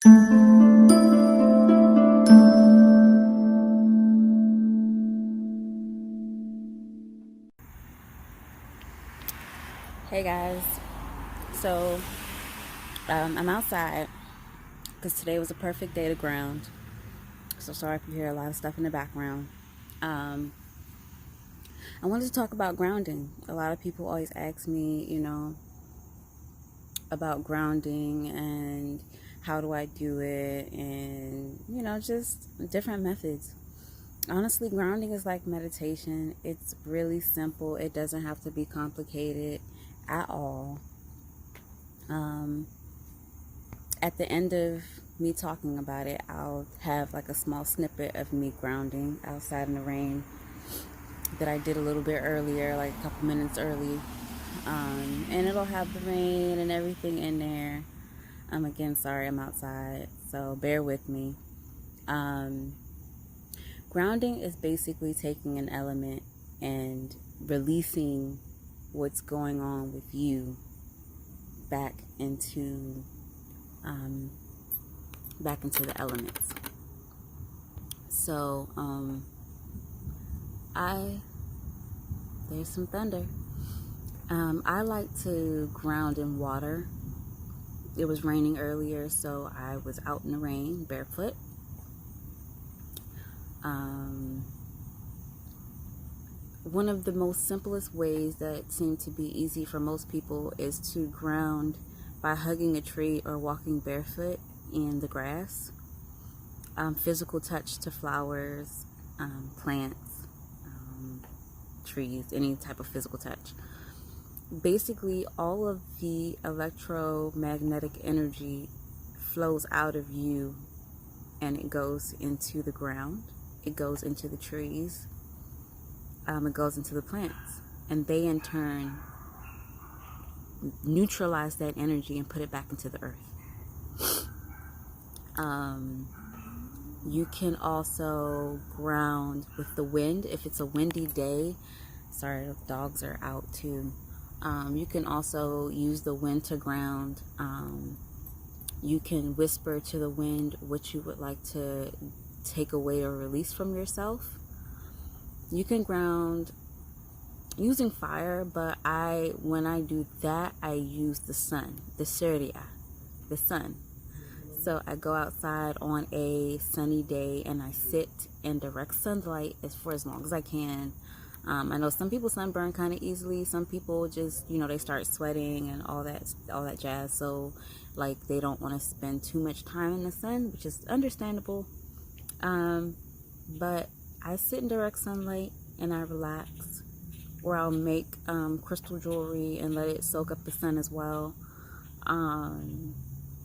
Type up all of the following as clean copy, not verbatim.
Hey guys, so I'm outside because today was a perfect day to ground. So sorry if you hear a lot of stuff in the background. I wanted to talk about grounding. A lot of people always ask me, about grounding and how do I do it, and just different methods. Honestly, grounding is like meditation. It's really simple. It doesn't have to be complicated at all. At the end of me talking about it, I'll have like a small snippet of me grounding outside in the rain that I did a little bit earlier, like a couple minutes early. And it'll have the rain and everything in there. Again, sorry, I'm outside, so bear with me. Grounding is basically taking an element and releasing what's going on with you back into the elements. So there's some thunder. I like to ground in water. It was raining earlier, so I was out in the rain barefoot. One of the most simplest ways that seem to be easy for most people is to ground by hugging a tree or walking barefoot in the grass. Physical touch to flowers, plants, trees, any type of physical touch. Basically, all of the electromagnetic energy flows out of you and it goes into the ground. It goes into the trees. It goes into the plants. And they in turn neutralize that energy and put it back into the earth. You can also ground with the wind if it's a windy day. Sorry, the dogs are out too. You can also use the wind to ground. You can whisper to the wind what you would like to take away or release from yourself. You can ground using fire, but when I do that, I use the sun, the sun. So I go outside on a sunny day and I sit in direct sunlight for as long as I can. I know some people sunburn kind of easily. Some people just, they start sweating and all that jazz. So like they don't want to spend too much time in the sun, which is understandable. But I sit in direct sunlight and I relax. Or I'll make crystal jewelry and let it soak up the sun as well.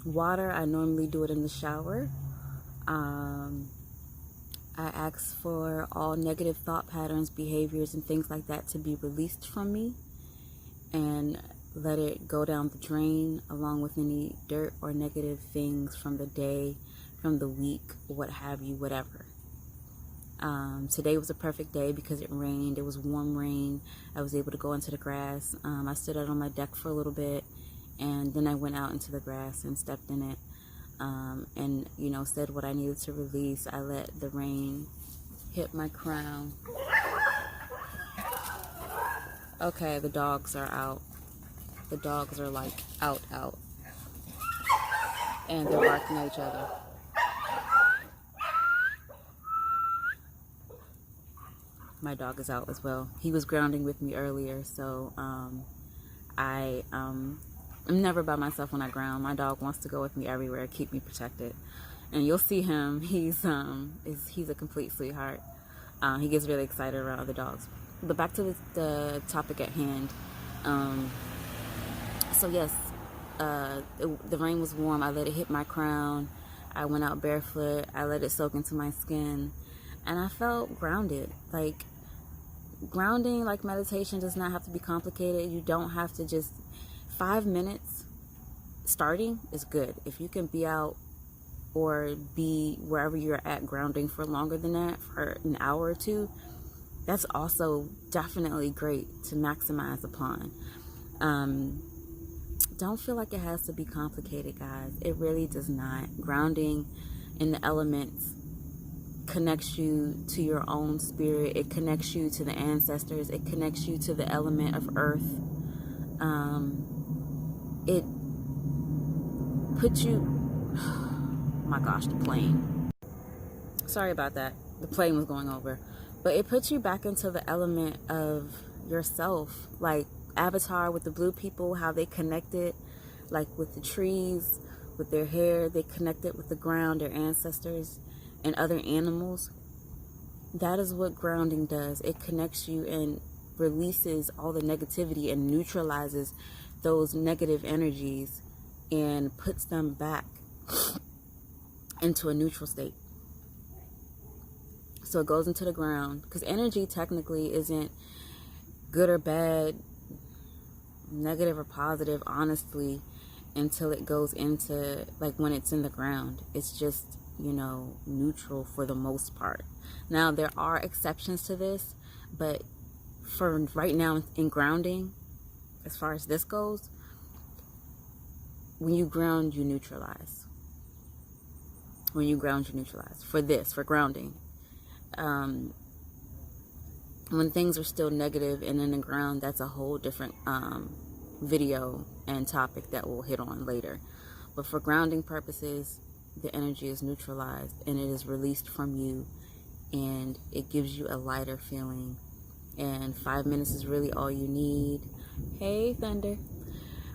Water, I normally do it in the shower. I ask for all negative thought patterns, behaviors, and things like that to be released from me and let it go down the drain along with any dirt or negative things from the day, from the week, what have you, whatever. Today was a perfect day because it rained. It was warm rain. I was able to go into the grass. I stood out on my deck for a little bit and then I went out into the grass and stepped in it. And said what I needed to release. I let the rain hit my crown. Okay, the dogs are out. The dogs are like out, and they're barking at each other. My dog is out as well. He was grounding with me earlier, so I'm never by myself when I ground. My dog wants to go with me everywhere, keep me protected. And you'll see him. He's a complete sweetheart. He gets really excited around other dogs. But back to the topic at hand. So yes, the rain was warm. I let it hit my crown. I went out barefoot. I let it soak into my skin. And I felt grounded. Like, grounding, like meditation, does not have to be complicated. You don't have to just... 5 minutes starting is good. If you can be out or be wherever you're at grounding for longer than that, for an hour or two, that's also definitely great to maximize upon. don't feel like it has to be complicated, guys. It really does not. Grounding in the elements connects you to your own spirit. It connects you to the ancestors. It connects you to the element of earth. It puts you, oh my gosh, the plane. Sorry about that. The plane was going over. But it puts you back into the element of yourself. Like Avatar with the blue people, how they connected, like with the trees, with their hair, they connected with the ground, their ancestors, and other animals. That is what grounding does. It connects you and releases all the negativity and neutralizes those negative energies and puts them back into a neutral state. So it goes into the ground, because energy technically isn't good or bad, negative or positive, honestly, until it goes into, like, when it's in the ground. It's just, you know, neutral for the most part. Now, there are exceptions to this, but for right now in grounding, as far as this goes, when you ground, you neutralize. When you ground, you neutralize. For grounding. When things are still negative and in the ground, that's a whole different video and topic that we'll hit on later. But for grounding purposes, the energy is neutralized and it is released from you, and it gives you a lighter feeling. And 5 minutes is really all you need. Hey, Thunder.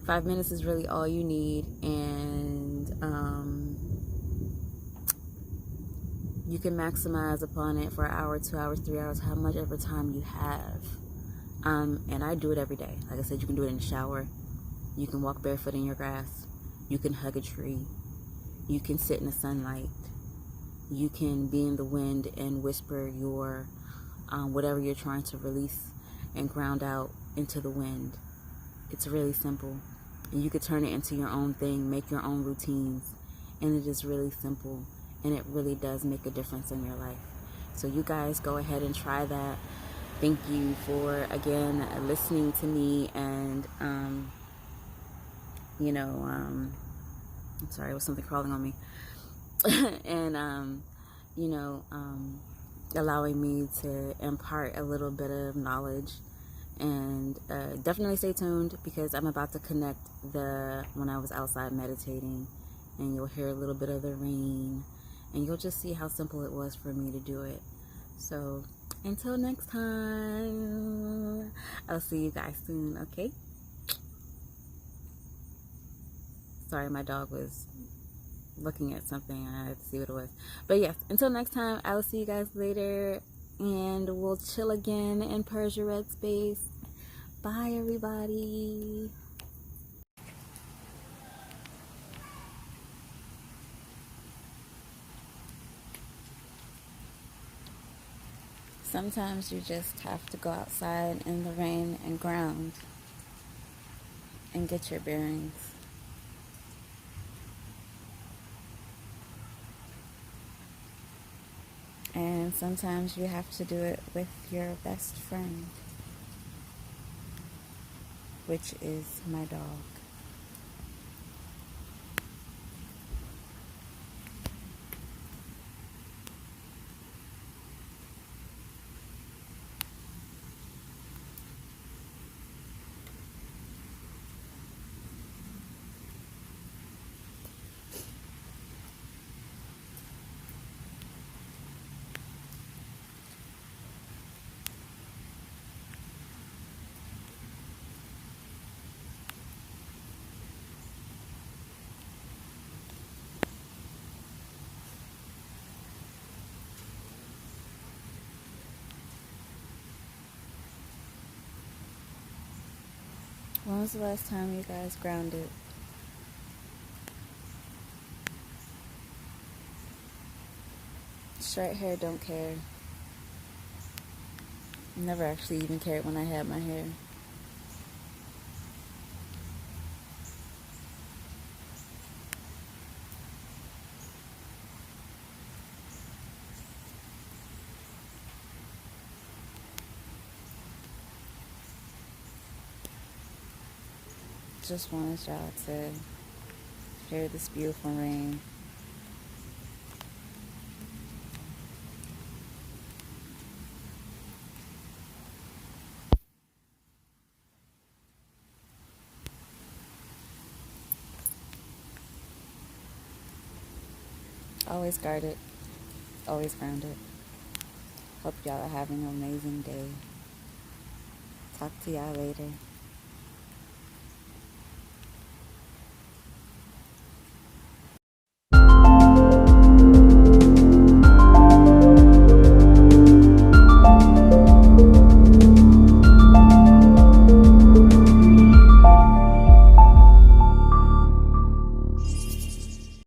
5 minutes is really all you need, and you can maximize upon it for an hour, 2 hours, 3 hours, how much ever time you have. And I do it every day. Like I said, you can do it in the shower. You can walk barefoot in your grass. You can hug a tree. You can sit in the sunlight. You can be in the wind and whisper your whatever you're trying to release and ground out into the wind. It's really simple. And you could turn it into your own thing, make your own routines. And it is really simple. And it really does make a difference in your life. So you guys go ahead and try that. Thank you for, again, listening to me. And, I'm sorry, there was something crawling on me. And, allowing me to impart a little bit of knowledge. And definitely stay tuned, because I'm about to connect when I was outside meditating, and you'll hear a little bit of the rain, and you'll just see how simple it was for me to do it. So until next time, I'll see you guys soon, okay? Sorry, my dog was looking at something and I had to see what it was. But yes, until next time, I will see you guys later, and we'll chill again in PersiaRedz space. Bye, everybody. Sometimes you just have to go outside in the rain and ground and get your bearings. And sometimes you have to do it with your best friend, which is my dog. When was the last time you guys grounded? Straight hair don't care. Never actually even cared when I had my hair. just wanted y'all to hear this beautiful rain. Always guarded, always grounded. Hope y'all are having an amazing day. Talk to y'all later.